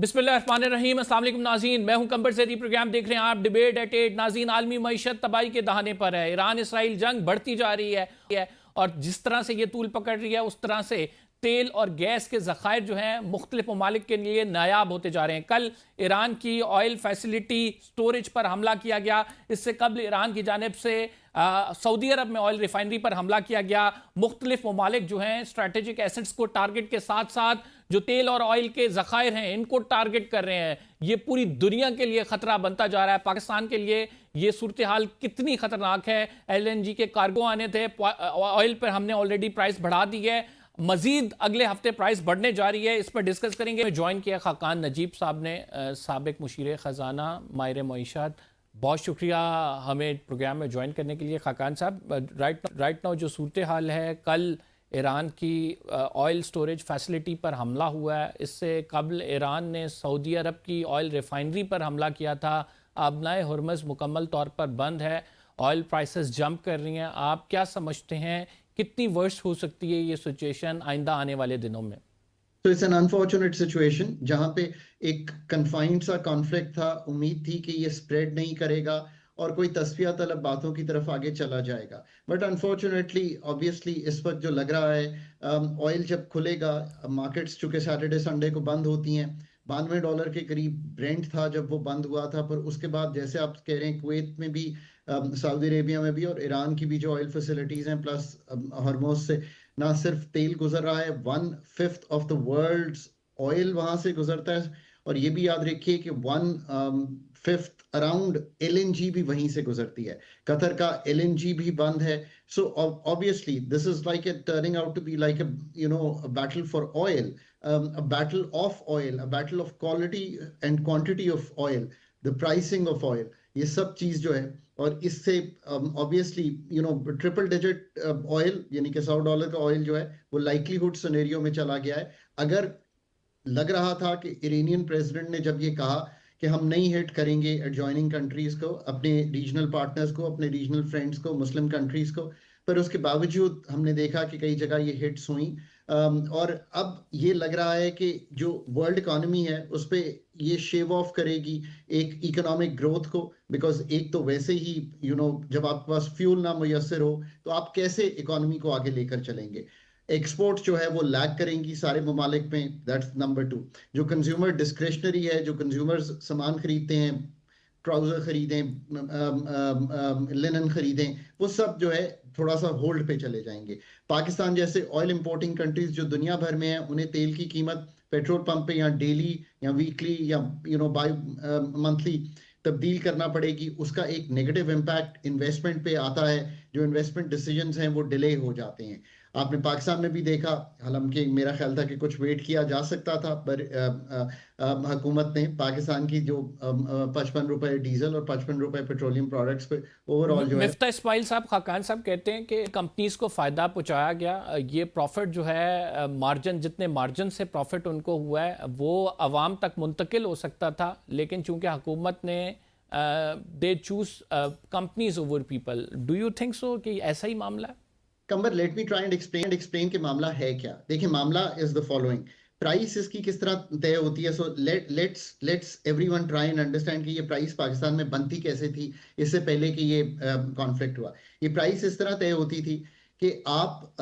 बिस्मिल्लाहिर्रहमानिर्रहीम। अस्सलाम वालेकुम नाज़रीन, मैं हूं कंबर ज़ेदी। प्रोग्राम देख रहे हैं आप डिबेट एट 8। नाज़रीन, आलमी मईशत तबाही के दहाने पर है। ईरान इसराइल जंग बढ़ती जा रही है और जिस तरह से ये तूल पकड़ रही है उस तरह से तेल और गैस के ज़खायर जो हैं मुख्तलिफ ममालिक के लिए नायाब होते जा रहे हैं। कल ईरान की ऑयल फैसिलिटी स्टोरेज पर हमला किया गया। इससे कबल ईरान की जानिब से सऊदी अरब में ऑयल रिफाइनरी पर हमला किया गया। मुख्तलिफ ममालिक जो हैं स्ट्रैटेजिक एसेट्स को टारगेट के साथ साथ जो तेल और ऑयल के ज़खायर हैं इनको टारगेट कर रहे हैं। ये पूरी दुनिया के लिए खतरा बनता जा रहा है। पाकिस्तान के लिए ये सूरत हाल कितनी खतरनाक है। LNG के कार्गो आने थे, ऑयल पर हमने ऑलरेडी प्राइस बढ़ा दी है, मजीद अगले हफ्ते प्राइस बढ़ने जा रही है। इस पर डिस्कस करेंगे। ज्वाइन किया खाकान नजीब साहब ने, साबिक मुशीर ख़जाना माहिर मईशत। बहुत शुक्रिया हमें प्रोग्राम में ज्वाइन करने के लिए खाकान साहब। राइट नाउ जो सूरत हाल है, कल ईरान की ऑयल स्टोरेज फैसिलिटी पर हमला हुआ है। इससे कबल ईरान ने सऊदी अरब की ऑयल रिफाइनरी पर हमला किया था। आबनाए हुर्मुज़ मुकम्मल तौर पर बंद है, ऑयल प्राइसेस जंप कर रही हैं। आप क्या समझते हैं कितनी वर्स्ट हो सकती है ये सिचुएशन आइंदा आने वाले दिनों में? तो इट्स एन अनफॉर्चुनेट सिचुएशन जहां पे एक कन्फाइंड सा कॉन्फ्लिक्ट था। उम्मीद थी कि ये स्प्रेड नहीं करेगा और कोई तस्फिया तलब बातों की तरफ आगे चला जाएगा, बट अनफॉर्चुनेटली ऑब्वियसली इस वक्त जो लग रहा है, ऑयल जब खुलेगा, मार्केट्स चूंकि सैटरडे संडे को बंद होती हैं, $92 के करीब ब्रेंट था जब वो बंद हुआ था। पर उसके बाद जैसे आप कह रहे हैं कुवैत में भी, सऊदी अरेबिया में भी और ईरान की भी जो ऑयल फैसिलिटीज हैं, प्लस हरमोज से ना सिर्फ तेल गुजर रहा है, 1/5 ऑफ द वर्ल्ड ऑयल वहां से गुजरता है। और ये भी याद रखिए कि 1/5 अराउंड LNG भी वहीं से गुजरती है। कतर का LNG भी बंद है। So obviously this is like a turning out to be like a battle for oil, a battle of oil, a battle of quality and quantity of oil, the pricing of oil, ये सब चीज जो है। और इससे obviously triple digit oil यानी कि $100 का ऑयल जो है वो लाइकलीहुड सिनेरियो में चला गया है। अगर लग रहा था कि इरानियन प्रेसिडेंट ने जब ये कहा कि हम नहीं हिट करेंगे एडजॉइनिंग कंट्रीज को, अपने रीजनल पार्टनर्स को, अपने रीजनल फ्रेंड्स को, मुस्लिम कंट्रीज को, पर उसके बावजूद हमने देखा कि कई जगह ये हिट्स हुई। और अब ये लग रहा है कि जो वर्ल्ड इकोनॉमी है उस पर ये शेव ऑफ करेगी एक इकोनॉमिक ग्रोथ को। बिकॉज एक तो वैसे ही जब आपके पास फ्यूल ना मुयसर हो तो आप कैसे इकोनॉमी को आगे लेकर चलेंगे। एक्सपोर्ट जो है वो लैग करेंगी सारे ममालिक में, दैट्स नंबर 2। जो कंज्यूमर डिस्क्रिशनरी है, जो कंज्यूमर्स सामान खरीदते हैं, ट्राउजर खरीदें, लिनन खरीदें, वो सब जो है थोड़ा सा होल्ड पे चले जाएंगे। पाकिस्तान जैसे ऑयल इंपोर्टिंग कंट्रीज जो दुनिया भर में हैं, उन्हें तेल की कीमत पेट्रोल पंप पे या डेली या वीकली या बाई मंथली तब्दील करना पड़ेगी। उसका एक नेगेटिव इम्पैक्ट इन्वेस्टमेंट पे आता है। जो इन्वेस्टमेंट डिसीजंस हैं वो डिले हो जाते हैं। आपने पाकिस्तान में भी देखा, हालांकि मेरा ख्याल था कि कुछ वेट किया जा सकता था, पर हुकूमत ने पाकिस्तान की जो ₹55 डीजल और ₹55 पेट्रोलियम प्रोडक्ट्स पे ओवरऑल जो है। मिफ्ता इस्माइल साहब, खाकान साहब कहते हैं कि कंपनीज को फ़ायदा पहुंचाया गया। ये प्रॉफिट जो है, मार्जिन, जितने मार्जिन से प्रॉफिट उनको हुआ है वो आवाम तक मुंतकिल हो सकता था, लेकिन चूंकि हुकूमत ने they choose companies over people. Do you think so कि ऐसा ही मामला है? कंबर, let me try and explain कि मामला है क्या। देखिए, मामला इज द फॉलोइंग। प्राइस इसकी किस तरह तय होती है। So let's everyone try and understand कि ये प्राइस पाकिस्तान में बनती कैसे थी इससे पहले कि ये कॉन्फ्लिक्ट हुआ। ये प्राइस इस तरह तय होती थी कि आप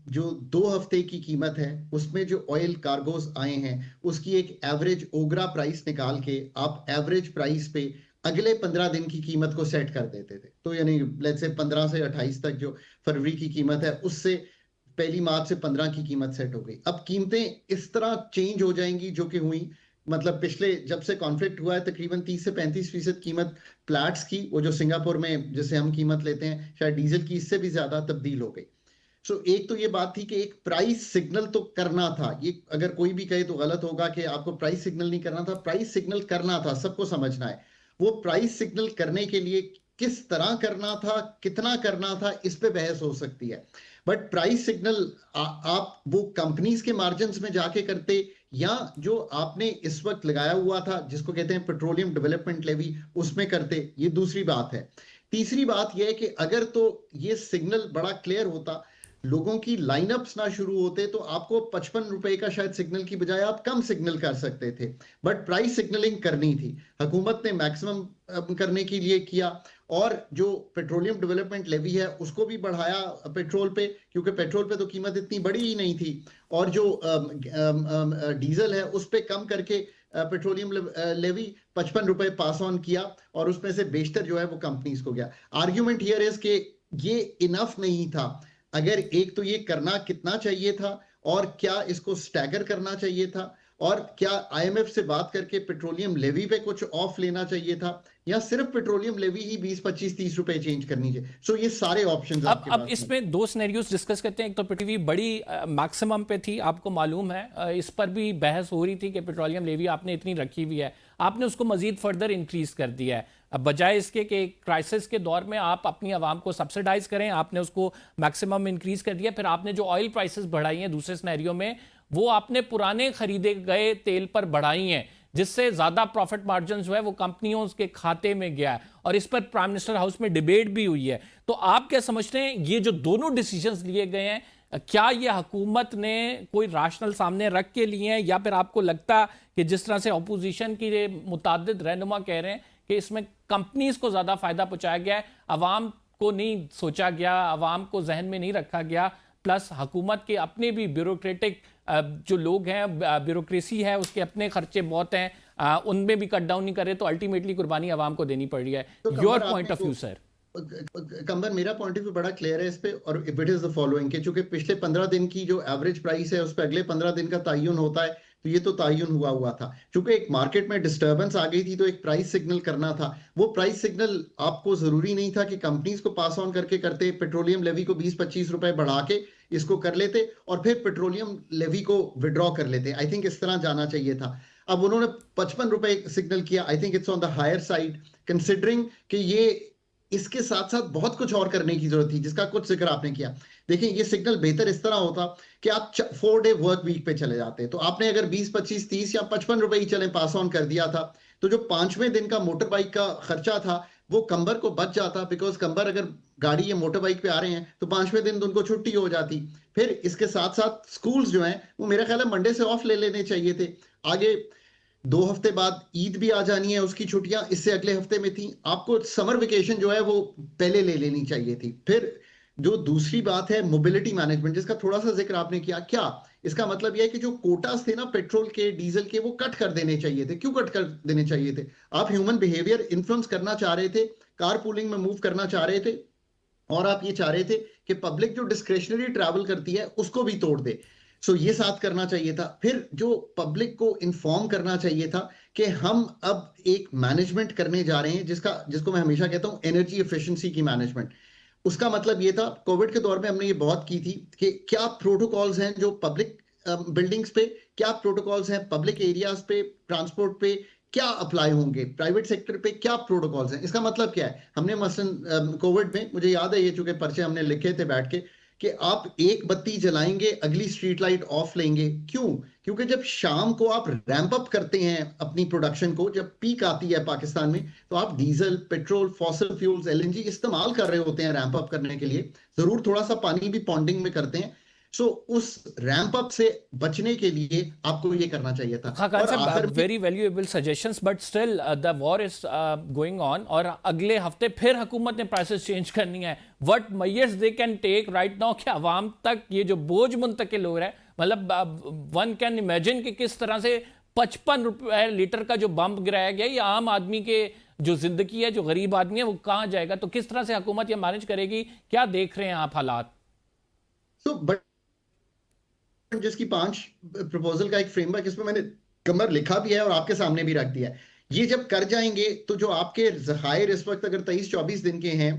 जो 2 हफ्ते की कीमत है उसमें जो ऑयल कार्गोज आए हैं उसकी एक एवरेज ओगरा प्राइस निकाल के आप एवरेज प्राइस पे अगले 15 दिन की कीमत को सेट कर देते थे। तो यानी लेट्स से 15 से 28 तक जो फरवरी की कीमत है उससे 1 मार्च से 15 की कीमत सेट हो गई। अब कीमतें इस तरह चेंज हो जाएंगी जो कि हुई, मतलब पिछले जब से कॉन्फ्लिक्ट हुआ है तकरीबन 30 से 35% कीमत प्लैट्स की, वो जो सिंगापुर में जिसे हम कीमत लेते हैं, शायद डीजल की इससे भी ज्यादा तब्दील हो गई। सो एक तो ये बात थी कि एक प्राइस सिग्नल तो करना था। ये अगर कोई भी कहे तो गलत होगा कि आपको प्राइस सिग्नल नहीं करना था, प्राइस सिग्नल करना था, सबको समझना है। वो प्राइस सिग्नल करने के लिए किस तरह करना था, कितना करना था, इस पे बहस हो सकती है। बट प्राइस सिग्नल आप वो कंपनीज के मार्जिन में जाके करते या जो आपने इस वक्त लगाया हुआ था जिसको कहते हैं पेट्रोलियम डेवलपमेंट लेवी, उसमें करते, ये दूसरी बात है। तीसरी बात यह है कि अगर तो ये सिग्नल बड़ा क्लियर होता लोगों की लाइनअप्स ना शुरू होते तो आपको 55 रुपए का शायद सिग्नल की बजाय आप कम सिग्नल कर सकते थे, बट प्राइस सिग्नलिंग करनी थी। हुकूमत ने मैक्सिमम करने के लिए किया, और जो पेट्रोलियम डेवलपमेंट लेवी है उसको भी बढ़ाया पेट्रोल पे, क्योंकि पेट्रोल पे तो कीमत इतनी बड़ी ही नहीं थी, और जो डीजल है उस पे कम करके पेट्रोलियम लेवी 55 रुपए पास ऑन किया, और उसमें से बेशतर जो है वो कंपनीज को गया। आर्ग्यूमेंट हियर इज के ये इनफ नहीं था। अगर एक तो ये करना कितना चाहिए था, और क्या इसको स्टैगर करना चाहिए था, और क्या आईएमएफ से बात करके पेट्रोलियम लेवी पे कुछ ऑफ लेना चाहिए था, या सिर्फ पेट्रोलियम लेवी ही 20 25 30 रुपए चेंज करनी चाहिए। सो ये सारे ऑप्शंस आपके अब पास इसमें दो सिनेरियोस डिस्कस करते हैं। एक तो पृथ्वी बड़ी मैक्सिमम पे थी, आपको मालूम है, इस पर भी बहस हो रही थी कि पेट्रोलियम लेवी आपने इतनी रखी हुई है, आपने उसको मजीद फर्दर इंक्रीज कर दिया है। अब बजाय इसके कि क्राइसिस के दौर में आप अपनी आवाम को सब्सिडाइज करें, आपने उसको मैक्सिमम इंक्रीज कर दिया। फिर आपने जो ऑयल प्राइसेस बढ़ाई हैं दूसरे सिनेरियो में, वो आपने पुराने खरीदे गए तेल पर बढ़ाई हैं, जिससे ज्यादा प्रॉफिट मार्जिन जो है वो कंपनियों के खाते में गया है, और इस पर प्राइम मिनिस्टर हाउस में डिबेट भी हुई है। तो आप क्या समझते हैं, ये जो दोनों डिसीजंस लिए गए हैं, क्या ये हुकूमत ने कोई राशनल सामने रख के लिए हैं, या फिर आपको लगता कि जिस तरह से अपोजिशन की मुतादिद रहनुमा कह रहे हैं कि इसमें कंपनीज को ज्यादा फायदा पहुंचाया गया है, अवाम को नहीं सोचा गया, अवाम को जहन में नहीं रखा गया, प्लस हुकूमत के अपने भी ब्यूरोक्रेटिक जो लोग हैं, ब्यूरोक्रेसी है, उसके अपने खर्चे बहुत हैं, उनमें भी कट डाउन नहीं करे, तो अल्टीमेटली कुर्बानी आवाम को देनी पड़ रही है। तो your point of view sir? कंबर, मेरा पॉइंट ऑफ व्यू बड़ा क्लियर है इस पे, और इट इज द फॉलोइंग कि चूंकि पिछले 15 दिन की जो एवरेज प्राइस है उस पर अगले 15 दिन का तायुन होता है, तो ये तो तायुन हुआ था। चूंकि एक मार्केट में डिस्टर्बेंस आ गई थी तो एक प्राइस सिग्नल करना था। वो प्राइस सिग्नल आपको जरूरी नहीं था कि कंपनीज को पास ऑन करके करते, पेट्रोलियम लेवी को 20-25 रुपए बढ़ा के इसको कर लेते, और फिर पेट्रोलियम लेवी को विड्रॉ कर लेते। आई थिंक इस तरह जाना चाहिए था। अब उन्होंने 55 रुपए सिग्नल किया। I think it's on the higher side, considering कि ये इसके साथ साथ बहुत कुछ और करने की जरूरत थी, जिसका कुछ जिक्र आपने किया। देखिए, ये सिग्नल बेहतर इस तरह होता कि आप 4 डे वर्क वीक पे चले जाते, तो आपने अगर 20 25 30 या 55 रुपए ही चले पास ऑन कर दिया था, तो जो 5वें दिन का मोटर बाइक का खर्चा था वो कंबर को बच जाता, बिकॉज कंबर अगर गाड़ी या मोटर बाइक पे आ रहे हैं तो 5वें दिन तो उनको छुट्टी हो जाती। फिर इसके साथ साथ स्कूल्स जो हैं वो मेरा ख्याल है मंडे से ऑफ ले लेने चाहिए थे। आगे 2 हफ्ते बाद ईद भी आ जानी है, उसकी छुट्टियां इससे अगले हफ्ते में थी। आपको समर वेकेशन जो है वो पहले ले लेनी चाहिए थी। फिर जो दूसरी बात है मोबिलिटी मैनेजमेंट, जिसका थोड़ा सा जिक्र आपने किया, क्या इसका मतलब यह है कि जो कोटास थे ना पेट्रोल के डीजल के, वो कट कर देने चाहिए थे? क्यों कट कर देने चाहिए थे? आप ह्यूमन बिहेवियर इन्फ्लुएंस करना चाह रहे थे, कार पूलिंग में मूव करना चाह रहे थे, और आप ये चाह रहे थे कि पब्लिक जो डिस्क्रेशनरी ट्रैवल करती है उसको भी तोड़ दे। सो ये साथ करना चाहिए था। फिर जो पब्लिक को इन्फॉर्म करना चाहिए था कि हम अब एक मैनेजमेंट करने जा रहे हैं जिसको मैं हमेशा कहता हूं एनर्जी एफिशिएंसी की मैनेजमेंट। उसका मतलब ये था, कोविड के दौर में हमने ये बहुत की थी, कि क्या प्रोटोकॉल्स हैं जो पब्लिक बिल्डिंग्स पे, क्या प्रोटोकॉल्स हैं पब्लिक एरियाज पे, ट्रांसपोर्ट पे, क्या अप्लाई होंगे, प्राइवेट सेक्टर पे क्या प्रोटोकॉल्स हैं। इसका मतलब क्या है? हमने मसलन कोविड में, मुझे याद है ये चूंकि पर्चे हमने लिखे थे बैठ के, कि आप एक बत्ती जलाएंगे, अगली स्ट्रीट लाइट ऑफ लेंगे। क्यों? क्योंकि जब शाम को आप रैंप अप करते हैं अपनी प्रोडक्शन को, जब पीक आती है पाकिस्तान में, तो आप diesel, petrol, fossil fuels, LNG इस्तेमाल कर रहे होते हैं रैंप अप करने के लिए। जरूर थोड़ा सा पानी भी पॉन्डिंग में करते हैं। सो उस रैंप अप से बचने के लिए आपको ये करना चाहिए था। खान साहब, very valuable suggestions, but still the war is going on, और अगले हफ्ते फिर हुकूमत ने प्राइसेस चेंज करनी है। What measures they can take right now कि अवाम तक ये जो बोझ मुंतकिल हो रहा है, मतलब वन कैन इमेजिन कि किस तरह से 55 रुपए लीटर का जो बम्प गिराया गया, ये आम आदमी के जो जिंदगी है, जो गरीब आदमी है, वो कहां जाएगा? तो किस तरह से हुकूमत ये मैनेज करेगी? क्या देख रहे हैं आप हालात? जिसकी 5 प्रपोजल का एक फ्रेमवर्क इसमें मैंने कमर लिखा भी है और आपके सामने भी रख दिया है। ये जब कर जाएंगे तो जो आपके जखायर इस वक्त अगर 23-24 दिन के हैं,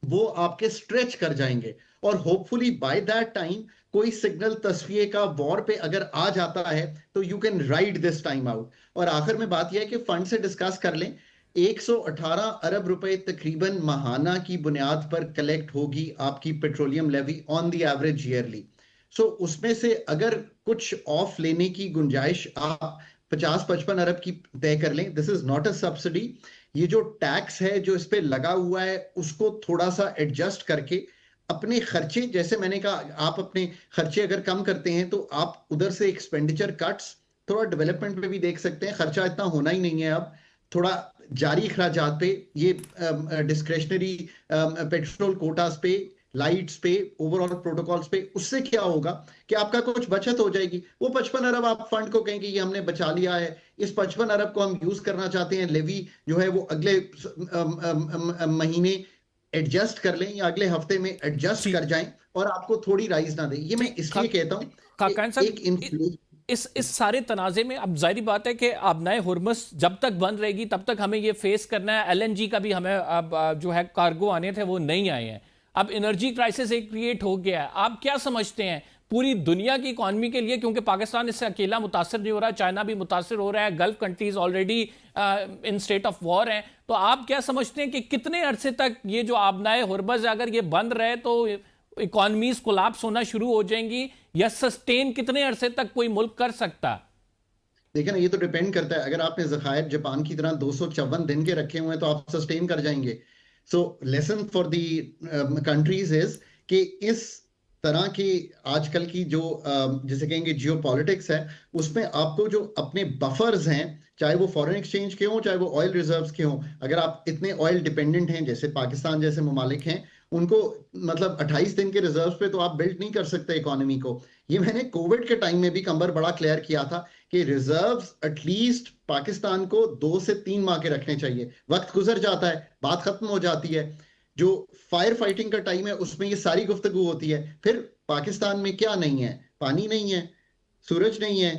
वो आपके स्ट्रेच कर जाएंगे, और होपफुली बाय दैट टाइम कोई सिग्नल तस्वीर का वॉर पे अगर आ जाता है तो you can ride this time out. और आखिर में बात यह है कि फंड से डिस्कस कर लें। 118 अरब रुपए तकरीबन माहाना की बुनियाद पर कलेक्ट होगी आपकी petroleum levy on the average yearly. So उसमें से अगर कुछ ऑफ लेने की गुंजाइश आप 50-55 अरब की तय कर लें, this is not a subsidy. ये जो टैक्स है जो इस पे लगा हुआ है उसको थोड़ा सा एडजस्ट करके अपने खर्चे, जैसे मैंने कहा, आप अपने खर्चे अगर कम करते हैं तो आप उधर से एक्सपेंडिचर कट्स, थोड़ा डेवलपमेंट पे भी देख सकते हैं, खर्चा इतना होना ही नहीं है अब, थोड़ा जारी खर्चात पे, ये डिस्क्रेशनरी पेट्रोल कोटास पे, लाइट्स पे, ओवरऑल प्रोटोकॉल्स पे, उससे क्या होगा कि आपका कुछ बचत हो जाएगी। वो 55 अरब आप फंड को कहेंगे ये हमने बचा लिया है, इस 55 अरब को हम यूज करना चाहते हैं, लेवी जो है वो अगले महीने एडजस्ट कर लें या अगले हफ्ते में एडजस्ट जी कर जाएं और आपको थोड़ी राइज ना दे। ये जी मैं इसलिए कहता हूं कि खाकान साहब, एक इन्फ्लेशन। इस सारे तनाजे में अब जाहिर बात है कि अब नए हुरमुस जब तक बंद रहेगी तब तक हमें ये फेस करना है। एलएनजी का भी हमें अब जो है कार्गो आने थे वो नहीं आए हैं। अब एनर्जी क्राइसिस एक क्रिएट हो गया है। आप क्या समझते हैं पूरी दुनिया की इकॉनमी के लिए, क्योंकि पाकिस्तान इससे अकेला मुतासर नहीं हो रहा, चाइना भी मुतासर हो रहा है, gulf countries already in state of war हैं, तो आप क्या समझते हैं कि कितने अरसे तक ये जो आबनाए हुरमुस अगर ये बंद रहे तो इकॉनमीज कोलैप्स होना शुरू हो जाएंगी, या सस्टेन कितने अरसे तक कोई मुल्क कर सकता? देखिए ना, ये तो डिपेंड करता है। अगर आपने जखायर जापान की तरह 254 दिन के रखे हुए हैं तो आप सस्टेन कर जाएंगे। So lesson for the countries is कि इस तरह की आजकल की जो जिसे कहेंगे जियो पॉलिटिक्स है, उसमें आपको जो अपने बफर्स हैं, चाहे वो फॉरेन एक्सचेंज के हों चाहे वो ऑयल रिजर्व्स के हों, अगर आप इतने ऑयल डिपेंडेंट हैं जैसे पाकिस्तान जैसे ममालिक हैं, उनको मतलब 28 दिन के रिजर्व्स पे तो आप बिल्ड नहीं कर सकते इकोनॉमी को। ये मैंने कोविड के टाइम में भी कंबर बड़ा क्लियर किया था कि रिजर्व्स एटलीस्ट पाकिस्तान को 2 से 3 माह के रखने चाहिए। वक्त गुजर जाता है, बात खत्म हो जाती है, जो फायर फाइटिंग का टाइम है उसमें ये सारी गुफ्तगू होती है। फिर पाकिस्तान में क्या नहीं है? पानी नहीं है, सूरज नहीं है,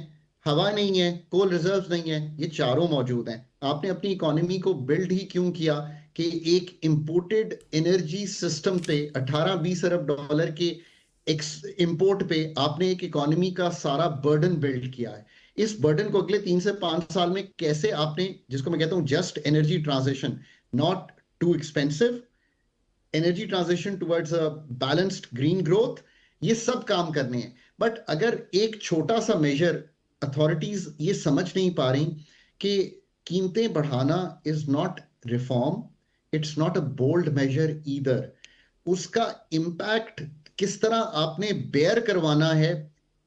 हवा नहीं है, कोल रिजर्व्स नहीं है, ये चारों मौजूद हैं। आपने अपनी इकोनॉमी को बिल्ड ही क्यों किया कि एक इंपोर्टेड एनर्जी सिस्टम पे 18-20 अरब डॉलर के इंपोर्ट पे आपने एक इकोनॉमी का सारा बर्डन बिल्ड किया है। इस बर्डन को अगले 3 से 5 साल में कैसे आपने, जिसको मैं कहता हूं just energy transition, not too expensive energy transition towards a balanced green growth, ये सब काम करने हैं। बट अगर एक छोटा सा मेजर अथॉरिटीज ये समझ नहीं पा रही कि कीमतें बढ़ाना is not reform, it's not a bold measure either, उसका इम्पैक्ट किस तरह आपने बेयर करवाना है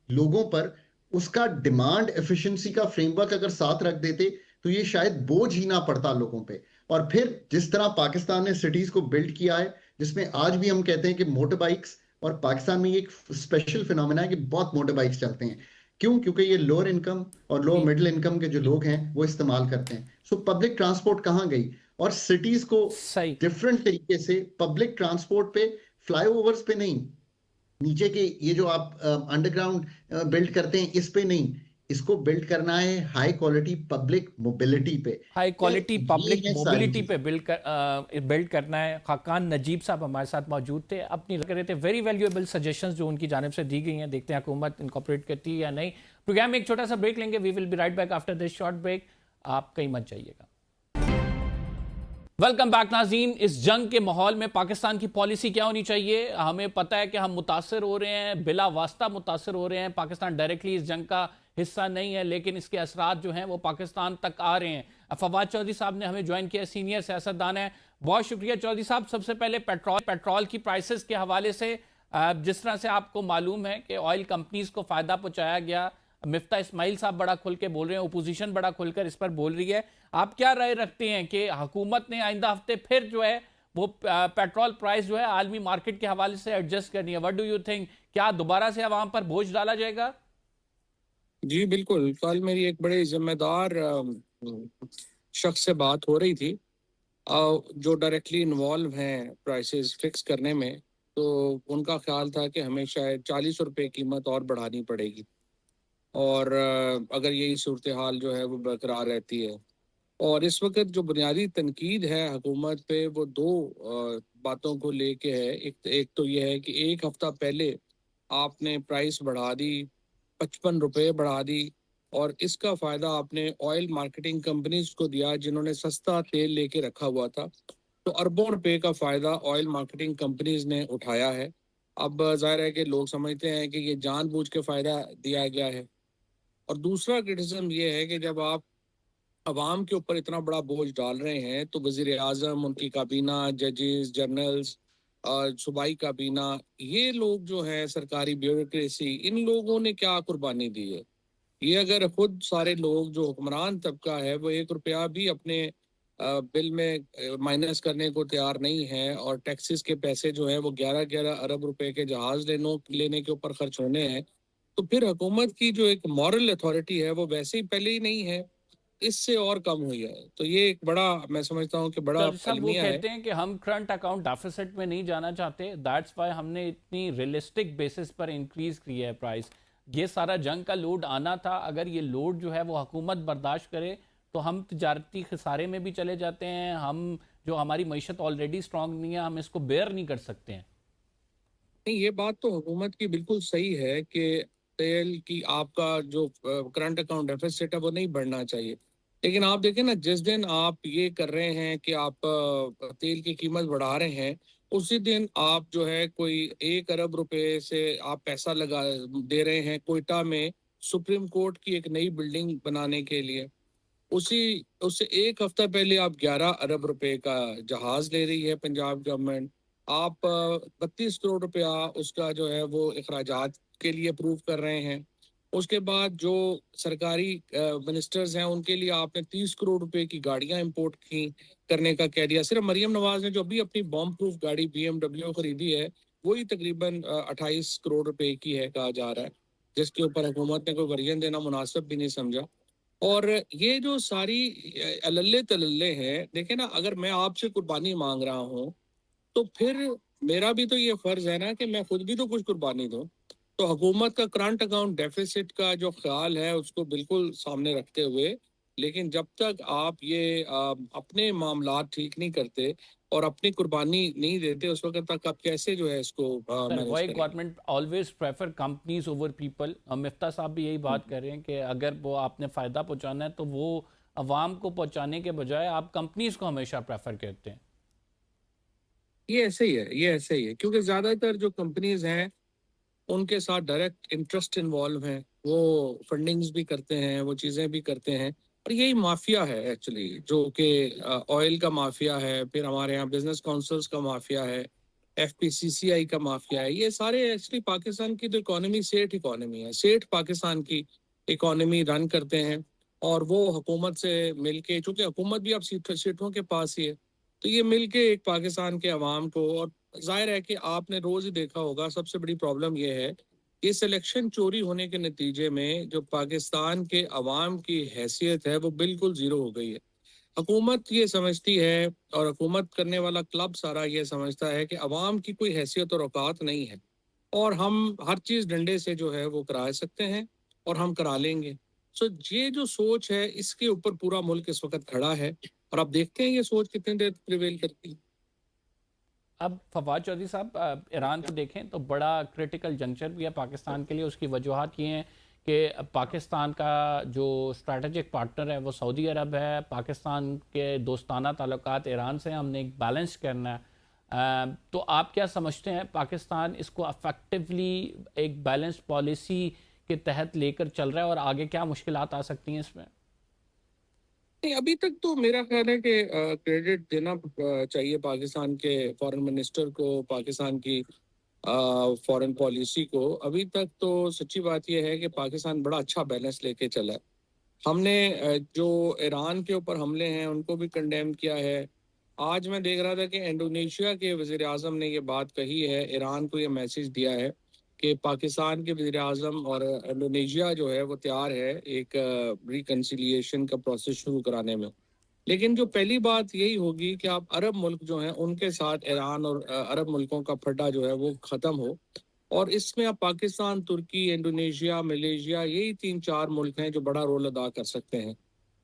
लोगों पर, उसका डिमांड एफिशिएंसी का फ्रेमवर्क अगर साथ रख देते तो ये शायद बोझ ही ना पड़ता लोगों पे। और फिर जिस तरह पाकिस्तान ने सिटीज को बिल्ड किया है, जिसमें आज भी हम कहते हैं कि मोटर बाइक्स, और पाकिस्तान में ये एक स्पेशल फिनोमेना है कि बहुत मोटर बाइक्स चलते हैं। क्यों? क्योंकि ये लोअर इनकम और लोअर जी मिडिल इनकम के जो लोग हैं वो इस्तेमाल करते हैं। सो पब्लिक ट्रांसपोर्ट कहाँ गई? और सिटीज को सही। डिफरेंट तरीके से पब्लिक ट्रांसपोर्ट पे, फ्लाईओवर्स पे नहीं, नीचे के ये जो आप अंडरग्राउंड बिल्ड करते हैं इस पे नहीं, इसको बिल्ड करना है हाई क्वालिटी पब्लिक मोबिलिटी पे। हाई तो क्वालिटी ये पब्लिक है सारी मोबिलिटी चीज। पे बिल्ड करना है। खाकान नजीब साहब हमारे साथ मौजूद थे, अपनी कर रहे थे वेरी वैल्यूएबल सजेशंस जो उनकी जानिब से दी गई हैं। देखते हैं हुकूमत इनकॉर्पोरेट करती है या नहीं। प्रोग्राम में एक छोटा सा ब्रेक लेंगे। We will be right back after this short break. आप कहीं मत जाइएगा। वेलकम बैक नाज़रीन। इस जंग के माहौल में पाकिस्तान की पॉलिसी क्या होनी चाहिए? हमें पता है कि हम मुतासर हो रहे हैं, बिला वास्ता मुतासर हो रहे हैं। पाकिस्तान डायरेक्टली इस जंग का हिस्सा नहीं है, लेकिन इसके असरात जो हैं वो पाकिस्तान तक आ रहे हैं। फवाद चौधरी साहब ने हमें ज्वाइन किया, सीनियर सियासतदान है। बहुत शुक्रिया चौधरी साहब। सबसे पहले पेट्रोल की प्राइसेस के हवाले से, जिस तरह से आपको मालूम है कि ऑयल कंपनीज को फ़ायदा पहुँचाया गया, मिफ्ता इस्माइल साहब बड़ा खुल के बोल रहे हैं, ओपोजिशन बड़ा खुलकर इस पर बोल रही है। आप क्या राय रखते हैं कि हुकूमत ने आइंदा हफ्ते फिर जो है वो पेट्रोल प्राइस जो है आलमी मार्केट के हवाले से एडजस्ट करनी है? What do you think? क्या दोबारा से आवाम पर बोझ डाला जाएगा? जी बिल्कुल। कल मेरी एक बड़े जिम्मेदार शख्स से बात हो रही थी, जो डायरेक्टली इन्वॉल्व हैं प्राइसेस फिक्स करने में। तो उनका ख्याल था कि हमें शायद 40 रुपये कीमत और बढ़ानी पड़ेगी, और अगर यही सूरत हाल जो है वो बरकरार रहती है। और इस वक्त जो बुनियादी तनकीद है हुकूमत पे वो दो बातों को लेके है। एक तो ये है कि एक हफ्ता पहले आपने प्राइस बढ़ा दी, 55 रुपये बढ़ा दी, और इसका फ़ायदा आपने ऑयल मार्केटिंग कंपनीज को दिया जिन्होंने सस्ता तेल लेके रखा हुआ था। तो अरबों रुपए का फ़ायदा ऑयल मार्केटिंग कंपनीज ने उठाया है। अब जाहिर है कि लोग समझते हैं कि ये जानबूझ के फ़ायदा दिया गया है। और दूसरा क्रिटिसिज्म ये है कि जब आप अवाम के ऊपर इतना बड़ा बोझ डाल रहे हैं तो वज़ीर आज़म, उनकी काबीना, जजेस, जर्नल्स, सूबाई काबीना, ये लोग जो है सरकारी ब्यूरोक्रेसी, इन लोगों ने क्या कुर्बानी दी है? ये अगर खुद सारे लोग जो हुक्मरान तबका है वो 1 रुपया भी अपने बिल में माइनस करने को तैयार नहीं है, और टैक्सेस के पैसे जो है वो 11-11 अरब रुपए के जहाज लेने के ऊपर खर्च होने हैं, तो फिर हुकूमत की जो एक मॉरल अथॉरिटी है वो वैसे ही पहले ही नहीं है, इससे और कम हुई है। तो ये एक बड़ा, मैं समझता हूँ कि बड़ा जज साहब वो अलमिया है। कहते हैं कि हम करंट अकाउंट डेफिसिट में नहीं जाना चाहते, दैट्स वाई हमने इतनी रियलिस्टिक बेसिस पर इंक्रीज की है प्राइस। ये सारा जंग का लोड आना था, अगर ये लोड जो है वो हुकूमत बर्दाश्त करे तो हम तजारती खसारे में भी चले जाते हैं, हम जो हमारी मीशत ऑलरेडी स्ट्रांग नहीं है हम इसको बेयर नहीं कर सकते हैं। नहीं, ये बात तो हुकूमत की बिल्कुल सही है कि तेल की आपका जो करंट अकाउंट डेफिसिट है वो नहीं बढ़ना चाहिए। लेकिन आप देखें ना, जिस दिन आप ये कर रहे हैं कि आप तेल की कीमत बढ़ा रहे हैं, उसी दिन आप जो है कोई 1 अरब रुपए से आप पैसा लगा दे रहे हैं कोयटा में सुप्रीम कोर्ट की एक नई बिल्डिंग बनाने के लिए। उसी उससे एक हफ्ता पहले आप 11 अरब रुपए का जहाज ले रही है पंजाब गवर्नमेंट। आप 32 करोड़ रुपया उसका जो है वो अखराजात के लिए अप्रूव कर रहे हैं। उसके बाद जो सरकारी मिनिस्टर्स हैं उनके लिए आपने 30 करोड़ रुपए की गाड़ियां इंपोर्ट की करने का कह दिया। सिर्फ मरियम नवाज ने जो अभी अपनी बॉम्ब प्रूफ गाड़ी BMW खरीदी है, वही तकरीबन 28 करोड़ रुपए की है कहा जा रहा है, जिसके ऊपर हुकूमत ने कोई वर्जन देना मुनासिब भी नहीं समझा। और ये जो सारी अल्ले तल्ले हैं, देखे ना, अगर मैं आपसे कुर्बानी मांग रहा हूँ तो फिर मेरा भी तो ये फर्ज है ना कि मैं खुद भी तो कुछ कुर्बानी दूं। तो हुकूमत का करंट अकाउंट डेफिसिट का जो ख्याल है उसको बिल्कुल सामने रखते हुए, लेकिन जब तक आप ये अपने मामलात ठीक नहीं करते और अपनी कुर्बानी नहीं देते, उस वक्त तक आप कैसे जो है इसको सर मैनेज वाई करेंगे? Government always prefer companies over people. Miftah साहब भी यही बात कर रहे हैं कि अगर वो आपने फ़ायदा पहुंचाना है तो वो अवाम को पहुंचाने के बजाय आप कंपनीज को हमेशा प्रेफर करते हैं। ये ऐसे ही है, ये ऐसे ही है, क्योंकि ज्यादातर जो कंपनीज हैं उनके साथ डायरेक्ट इंटरेस्ट इन्वॉल्व हैं, वो फंडिंग्स भी करते हैं, वो चीज़ें भी करते हैं। और यही माफिया है एक्चुअली, जो कि ऑयल का माफिया है, फिर हमारे यहाँ बिजनेस काउंसिल्स का माफिया है, FPCCI का माफिया है। ये सारे एक्चुअली पाकिस्तान की तो इकोनॉमी सेठ इकोनॉमी है, सेठ पाकिस्तान की इकोनॉमी रन करते हैं। और वो हुकूमत से मिलके, चूंकि हुकूमत भी अब सेठों के पास ही है, तो ये मिलके एक पाकिस्तान के अवाम को, और जाहिर है कि आपने रोज ही देखा होगा, सबसे बड़ी प्रॉब्लम यह है कि सिलेक्शन चोरी होने के नतीजे में जो पाकिस्तान के अवाम की हैसियत है वो बिल्कुल जीरो हो गई है। हुकूमत ये समझती है, और हुकूमत करने वाला क्लब सारा ये समझता है कि अवाम की कोई हैसियत और औकात नहीं है, और हम हर चीज़ डंडे से जो है वो करा सकते हैं, और हम करा लेंगे। सो ये जो सोच है, इसके ऊपर पूरा मुल्क इस वक्त खड़ा है, और आप देखते हैं ये सोच कितनी देर प्रिवेल करती है। अब फवाद चौधरी साहब, ईरान को देखें तो बड़ा क्रिटिकल जंक्चर भी है पाकिस्तान के लिए। उसकी वजूहत ये हैं कि पाकिस्तान का जो स्ट्रैटेजिक पार्टनर है वो सऊदी अरब है, पाकिस्तान के दोस्ताना ताल्लुकात ईरान से हमने एक बैलेंस करना है। तो आप क्या समझते हैं, पाकिस्तान इसको अफेक्टिवली एक बैलेंस पॉलिसी के तहत लेकर चल रहा है और आगे क्या मुश्किलात आ सकती हैं इसमें? नहीं, अभी तक तो मेरा ख्याल है कि क्रेडिट देना चाहिए पाकिस्तान के फॉरेन मिनिस्टर को, पाकिस्तान की फॉरेन पॉलिसी को। अभी तक तो सच्ची बात यह है कि पाकिस्तान बड़ा अच्छा बैलेंस लेके चला है। हमने जो ईरान के ऊपर हमले हैं उनको भी कंडेम किया है। आज मैं देख रहा था कि इंडोनेशिया के वज़ीर आज़म ने ये बात कही है, ईरान को ये मैसेज दिया है कि पाकिस्तान के वज़ीर आज़म और इंडोनेशिया जो है वो तैयार है एक रिकन्सिलिएशन का प्रोसेस शुरू कराने में। लेकिन जो पहली बात यही होगी कि आप अरब मुल्क जो हैं उनके साथ ईरान और अरब मुल्कों का फड्डा जो है वो ख़त्म हो, और इसमें आप पाकिस्तान, तुर्की, इंडोनेशिया, मलेशिया, यही 3-4 मुल्क हैं जो बड़ा रोल अदा कर सकते हैं।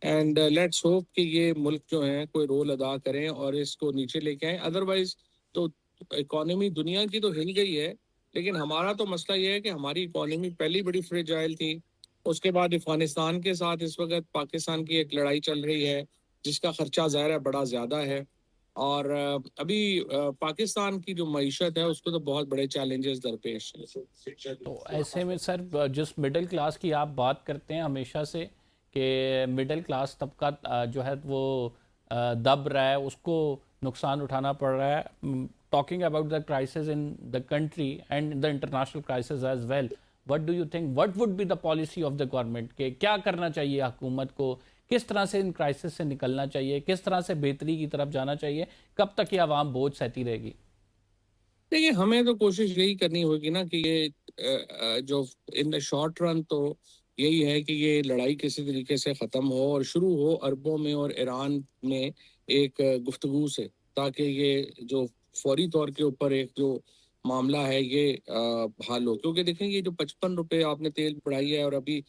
एंड लेट्स होप कि ये मुल्क जो हैं कोई रोल अदा करें और इसको नीचे लेके आएं। अदरवाइज तो इकोनॉमी दुनिया की तो हिल गई है, लेकिन हमारा तो मसला ये है कि हमारी इकोनॉमी पहली बड़ी फ्रेजाइल थी। उसके बाद अफगानिस्तान के साथ इस वक्त पाकिस्तान की एक लड़ाई चल रही है, जिसका खर्चा ज़ाहिर है बड़ा ज़्यादा है। और अभी पाकिस्तान की जो मईशत है उसको तो बहुत बड़े चैलेंजेस दरपेश हैं। तो ऐसे में सर, जिस मिडिल क्लास की आप बात करते हैं हमेशा से कि मिडिल क्लास तबका जो है वो दब रहा है, उसको नुकसान उठाना पड़ रहा है, talking about the crisis in the country and the international crisis as well, what do you think, what would be the policy of the government? के क्या करना चाहिए हुकूमत को, किस तरह से इन क्राइसिस से निकलना चाहिए, किस तरह से बेहतरी की तरफ जाना चाहिए, कब तक ये आवाम बोझ सहती रहेगी? देखिए, हमें तो कोशिश यही करनी होगी ना कि ये जो इन द शॉर्ट रन तो यही है कि ये लड़ाई किसी तरीके से ख़त्म हो और शुरू हो अरबों में और ईरान में एक गुफ्तगू से, ताकि ये जो फौरी तौर के ऊपर एक जो मामला है ये हल हो। क्योंकि देखें, ये जो 55 रुपए आपने तेल बढ़ाई है और अभी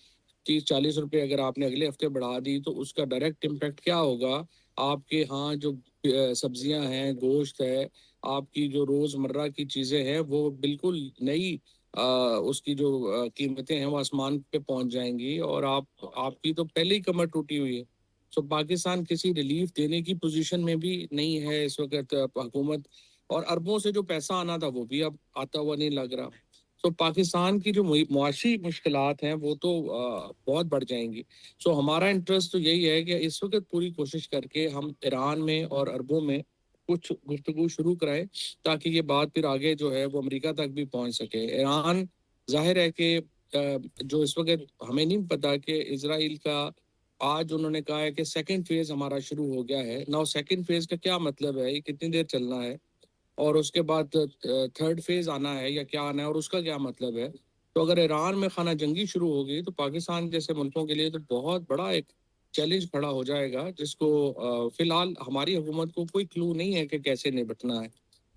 30-40 रुपए अगर आपने अगले हफ्ते बढ़ा दी, तो उसका डायरेक्ट इम्पैक्ट क्या होगा आपके यहाँ जो सब्जियां हैं, गोश्त है, आपकी जो रोजमर्रा की चीजें हैं, वो बिल्कुल नई उसकी जो कीमतें हैं वो आसमान पे पहुंच जाएंगी और आपकी तो पहले ही कमर टूटी हुई है। सो पाकिस्तान किसी रिलीफ देने की पोजीशन में भी नहीं है इस वक्त हुकूमत, और अरबों से जो पैसा आना था वो भी अब आता हुआ नहीं लग रहा। तो पाकिस्तान की जो मुआशी मुश्किलात हैं वो तो बहुत बढ़ जाएंगी। सो हमारा इंटरेस्ट तो यही है कि इस वक्त पूरी कोशिश करके हम ईरान में और अरबों में कुछ गुफ्तगू शुरू कराए, ताकि ये बात फिर आगे जो है वो अमेरिका तक भी पहुंच सके। ईरान, जाहिर है कि जो इस वक्त हमें नहीं पता कि इसराइल का, आज उन्होंने कहा है कि सेकंड फेज हमारा शुरू हो गया है। नाउ सेकंड फेज का क्या मतलब है, ये कितनी देर चलना है, और उसके बाद थर्ड फेज आना है या क्या आना है, और उसका क्या मतलब है। तो अगर ईरान में खाना जंगी शुरू होगी तो पाकिस्तान जैसे मुल्कों के लिए तो बहुत बड़ा एक चैलेंज खड़ा हो जाएगा, जिसको फिलहाल हमारी हुकूमत को कोई क्लू नहीं है कि कैसे निपटना है।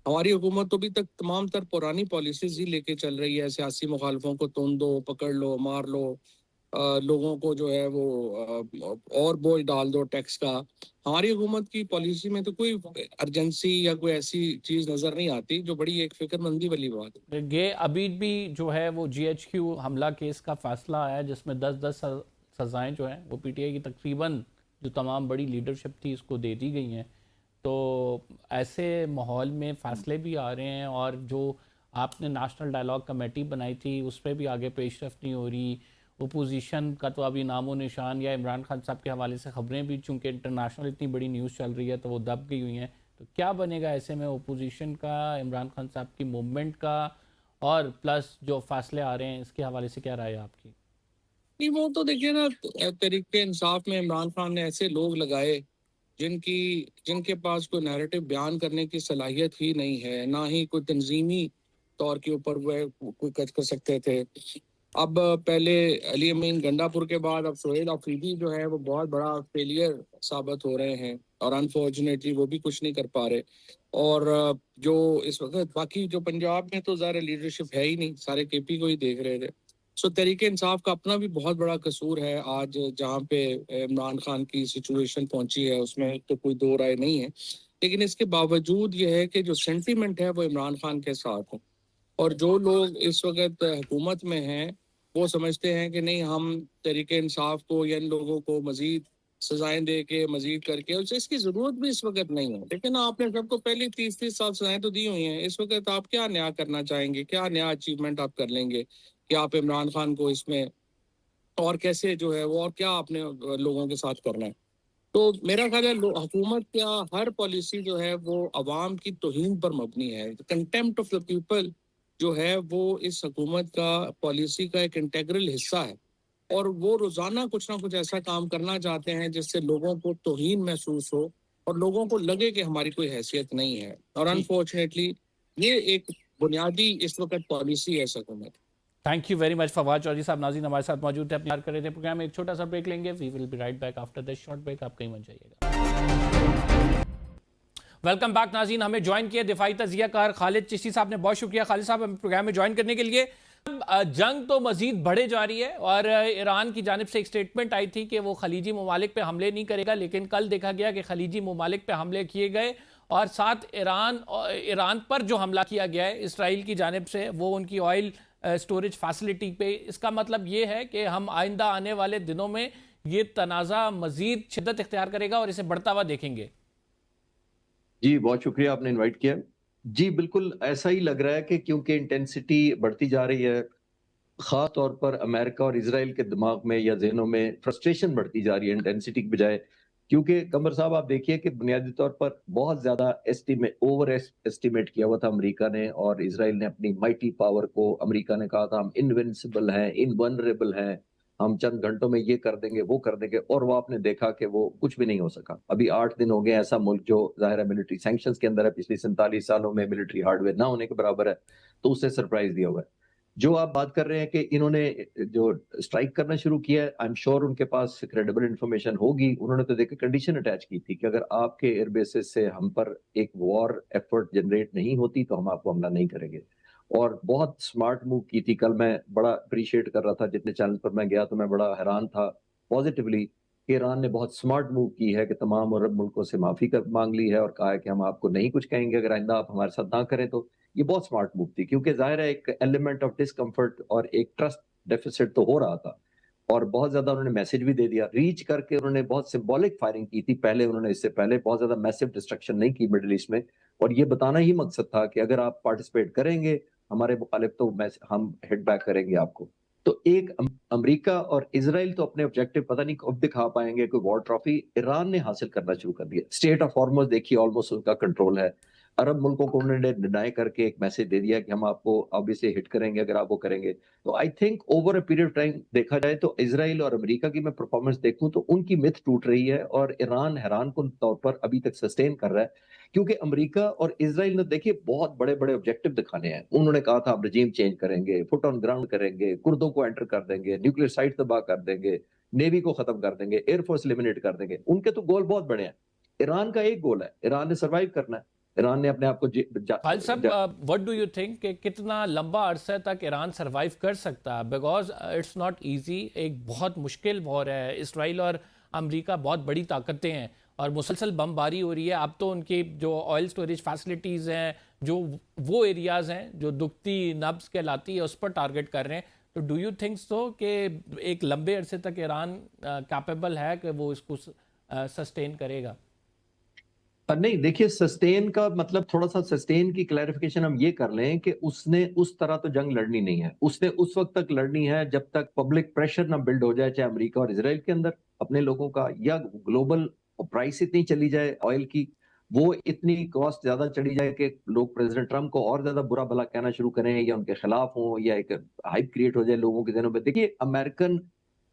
हमारी हुकूमत तो अभी तक तमाम तर पुरानी पॉलिसीज ही लेके चल रही है, सियासी मुखालफों को तुम दो, पकड़ लो, मार लो, लोगों को जो है वो और बोझ डाल दो टैक्स का। हमारी हुकूमत की पॉलिसी में तो कोई अर्जेंसी या कोई ऐसी चीज नजर नहीं आती, जो बड़ी एक फिक्रमंदी वाली बात है। ये अभी भी जो है वो GHQ हमला केस का फैसला आया, जिसमें 10-10 सजाएं जो हैं वो PTI की तकरीबन जो तमाम बड़ी लीडरशिप थी इसको दे दी गई हैं। तो ऐसे माहौल में फ़ैसले भी आ रहे हैं, और जो आपने नेशनल डायलॉग कमेटी बनाई थी उस पर भी आगे पेशरफ नहीं हो रही। ओपोजिशन का तो अभी नामो निशान, या इमरान खान साहब के हवाले से खबरें भी चूँकि इंटरनेशनल इतनी बड़ी न्यूज़ चल रही है तो वो दब गई हुई हैं। तो क्या बनेगा ऐसे में ओपोजिशन का, इमरान खान साहब की मूवमेंट का, और प्लस जो फासले आ रहे हैं इसके हवाले से क्या राय है आपकी? नहीं, वो तो देखिए ना, तरीके इंसाफ में इमरान खान ने ऐसे लोग लगाए जिनकी जिनके पास कोई नैरेटिव बयान करने की सलाहियत ही नहीं है, ना ही कोई तंजीमी तौर के ऊपर वो कोई कर सकते थे। अब पहले अली अमीन गंडापुर के बाद अब सोहेल अफरीदी जो है वो बहुत बड़ा फेलियर साबित हो रहे हैं, और अनफॉर्चुनेटली वो भी कुछ नहीं कर पा रहे। और जो इस वक्त बाकी जो पंजाब में तो ज़्यादा लीडरशिप है ही नहीं, सारे KP को ही देख रहे थे। सो तहरीक इंसाफ का अपना भी बहुत बड़ा कसूर है आज जहाँ पे इमरान खान की सिचुएशन पहुंची है, उसमें तो कोई दो राय नहीं है। लेकिन इसके बावजूद ये है कि जो सेंटीमेंट है वो इमरान खान के साथ है, और जो लोग इस वक्त हुकूमत में हैं वो समझते हैं कि नहीं, हम तहरीक इंसाफ को या इन लोगों को मजीद सजाएं दे के, मजीद करके, और इसकी जरूरत भी इस वक्त नहीं है। लेकिन आपने सबको पहले 30-30 साल सजाएं तो दी हुई हैं, इस वक्त आप क्या नया करना चाहेंगे, क्या नया अचीवमेंट आप कर लेंगे कि आप इमरान खान को इसमें और कैसे जो है वो, और क्या आपने लोगों के साथ करना है। तो मेरा ख्याल है हुकूमत का हर पॉलिसी जो है वो अवाम की तौहीन पर मबनी है। कंटेम्प्ट ऑफ द पीपल जो है वो इस हुकूमत का पॉलिसी का एक इंटेग्रल हिस्सा है, और वो रोजाना कुछ ना कुछ ऐसा काम करना चाहते हैं जिससे लोगों को तौहीन महसूस हो और लोगों को लगे कि हमारी कोई हैसियत नहीं है। और अनफॉर्चुनेटली ये एक बुनियादी इस वक्त पॉलिसी है इस हुकूमत। Thank you very much Fawad Chaudhry साहब नाज़रीन हमारे साथ मौजूद थे, अपनी कर रहे थे प्रोग्राम में। एक छोटा सा ब्रेक लेंगे, we will be right back after this short break, आप कहीं मत जाइएगा। वेलकम बैक नाज़रीन, हमें ज्वाइन किया दिफाई तजियाकार खालिद चिश्ती साहब ने, बहुत शुक्रिया खालिद साहब हमें प्रोग्राम में ज्वाइन करने के लिए। जंग तो मजीद बढ़े जा रही है, और ईरान की जानिब से एक स्टेटमेंट आई थी कि वो खलीजी ममालिक पे हमले नहीं करेगा, लेकिन कल देखा गया कि खलीजी ममालिक पे हमले किए गए, और साथ ईरान पर जो हमला किया गया है इसराइल की जानिब से, वो उनकी ऑयल स्टोरेज फैसिलिटी पे। इसका मतलब ये है कि हम आइंदा आने वाले दिनों में ये तनाज़ा मजीद शिद्दत इख्तियार करेगा और इसे बढ़ता हुआ देखेंगे। जी, बहुत शुक्रिया आपने इनवाइट किया। जी बिल्कुल ऐसा ही लग रहा है कि क्योंकि इंटेंसिटी बढ़ती जा रही है, खास तौर पर अमेरिका और इजराइल के दिमाग में या जहनों में फ्रस्ट्रेशन बढ़ती जा रही है इंटेंसिटी की बजाय। क्योंकि कमर साहब आप देखिए कि बुनियादी तौर पर बहुत ज्यादा ओवर एस्टिमेट किया हुआ था अमेरिका ने और इजराइल ने अपनी माइटी पावर को। अमेरिका ने कहा था हम इनविंसिबल हैं, इनवनरेबल हैं, हम चंद घंटों में ये कर देंगे वो कर देंगे, और वो आपने देखा कि वो कुछ भी नहीं हो सका। अभी 8 दिन हो गए, ऐसा मुल्क जो जाहिर है मिलिट्री सैंक्शंस के अंदर है, पिछले 47 सालों में मिलिट्री हार्डवेयर ना होने के बराबर है, तो उससे सरप्राइज दिया हुआ है। जो आप बात कर रहे हैं कि इन्होंने जो स्ट्राइक करना शुरू किया है, आई एम श्योर उनके पास क्रेडिबल इंफॉर्मेशन होगी। उन्होंने तो देखिए कंडीशन अटैच की थी कि अगर आपके एयरबेसिस से हम पर एक वॉर एफर्ट जनरेट नहीं होती तो हम आपको हमला नहीं करेंगे। और बहुत स्मार्ट मूव की थी। कल मैं बड़ा अप्रिशिएट कर रहा था, जितने चैनल पर मैं गया तो मैं बड़ा हैरान था पॉजिटिवली कि ईरान ने बहुत स्मार्ट मूव की है कि तमाम अरब मुल्कों से माफी कर मांग ली है और कहा है कि हम आपको नहीं कुछ कहेंगे अगर आइंदा आप हमारे साथ ना करें तो। ये बहुत स्मार्ट मूव थी, क्योंकि जाहिर है एक एलिमेंट ऑफ डिस्कम्फर्ट और एक ट्रस्ट डेफिसिट तो हो रहा था, और बहुत ज्यादा उन्होंने मैसेज भी दे दिया रीच करके। उन्होंने बहुत सिंबॉलिक फायरिंग की थी पहले, उन्होंने इससे पहले बहुत ज्यादा मैसिव डिस्ट्रक्शन नहीं की मिडिल ईस्ट में, और ये बताना ही मकसद था कि अगर आप पार्टिसिपेट करेंगे हमारे मुखालिफ तो हम हिट बैक करेंगे आपको। तो एक अमेरिका और इजराइल तो अपने ऑब्जेक्टिव पता नहीं कब दिखा पाएंगे। कोई वॉर ट्रॉफी ईरान ने हासिल करना शुरू कर दिया। स्टेट ऑफ हॉर्मुज़ देखिए ऑलमोस्ट उनका कंट्रोल है। अरब मुल्कों को उन्होंने डिनाई करके एक मैसेज दे दिया कि हम आपको अब इसे हिट करेंगे अगर आप वो करेंगे। तो I think over a period of time देखा जाए तो इजराइल और अमेरिका की मैं परफॉर्मेंस देखूं तो उनकी मिथ टूट रही है, और ईरान हैरानकुन तौर पर अभी तक सस्टेन कर रहा है, क्योंकि अमेरिका और इजराइल ने देखिए बहुत बड़े बड़े ऑब्जेक्टिव दिखाने हैं। उन्होंने कहा था हम रजीम चेंज करेंगे, फुट ऑन ग्राउंड करेंगे, कुर्दों को एंटर कर देंगे, न्यूक्लियर साइट तबाह कर देंगे, नेवी को खत्म कर देंगे, एयरफोर्स एलिमिनेट कर देंगे। उनके तो गोल बहुत बड़े हैं। ईरान का एक गोल है, ईरान ने सर्वाइव करना है। ईरान ने अपने आप को खालिद साहब, व्हाट डू यू थिंक कि कितना लंबा अरसे तक ईरान सरवाइव कर सकता है? बिकॉज इट्स नॉट इजी, एक बहुत मुश्किल वॉर है। इसराइल और अमेरिका बहुत बड़ी ताकतें हैं और मुसलसल बमबारी हो रही है। अब तो उनकी जो ऑयल स्टोरेज फैसिलिटीज़ हैं, जो वो एरियाज़ हैं जो दुखती नब्स कहलाती है, उस पर टारगेट कर रहे हैं। तो डू यू थिंक सो कि एक लंबे अरसे तक ईरान कैपेबल है कि वो इसको सस्टेन करेगा? नहीं, देखिए सस्टेन का मतलब थोड़ा सा सस्टेन की क्लैरिफिकेशन हम ये कर लें कि उसने उस तरह तो जंग लड़नी नहीं है। उसने उस वक्त तक लड़नी है जब तक पब्लिक प्रेशर ना बिल्ड हो जाए, चाहे अमेरिका और इजराइल के अंदर अपने लोगों का, या ग्लोबल प्राइस इतनी चली जाए ऑयल की, वो इतनी कॉस्ट ज्यादा चढ़ी जाए कि लोग प्रेसिडेंट ट्रम्प को और ज्यादा बुरा भला कहना शुरू करें या उनके खिलाफ हों, या एक हाइप क्रिएट हो जाए लोगों के दिनों में। देखिए अमेरिकन